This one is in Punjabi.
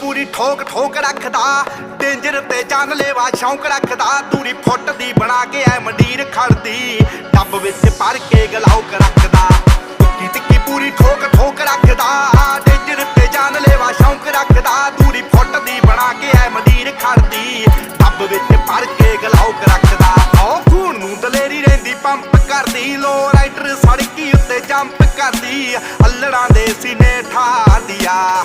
ਪੂਰੀ ਠੋਕ ਠੋਕ ਰੱਖਦਾ, ਡੇਂਜਰ ਤੇ ਜਾਨਲੇਵਾ ਸ਼ੌਂਕ ਰੱਖਦਾ। ਦੂਰੀ ਫੁੱਟ ਦੀ ਬਣਾ ਕੇ ਐ ਮੰਡੀਰ ਖੜਦੀ, ਡੱਬ ਵਿੱਚ ਭਰ ਕੇ ਗਲਾਉਕ ਰੱਖਦਾ। ਟਿੱਕੀ ਟਿੱਕੀ ਪੂਰੀ ਠੋਕ ਠੋਕ ਰੱਖਦਾ, ਡੇਂਜਰ ਤੇ ਜਾਨਲੇਵਾ ਸ਼ੌਂਕ ਰੱਖਦਾ। ਦੂਰੀ ਫੁੱਟ ਦੀ ਬਣਾ ਕੇ ਐ ਮੰਡੀਰ ਖੜਦੀ, ਡੱਬ ਵਿੱਚ ਭਰ ਕੇ ਗਲਾਉਕ ਰੱਖਦਾ। ਓ ਖੂਨ ਨੂੰ ਦਲੇਰੀ ਰਹਿੰਦੀ ਪੰਪ ਕਰਦੀ, ਲੋ ਰਾਈਡਰ ਸੜਕੀ ਉੱਤੇ ਜੰਪ ਕਰਦੀ। ਅੱਲੜਾਂ ਦੇ ਸੀਨੇ ਠਾਹ ਦਿਆ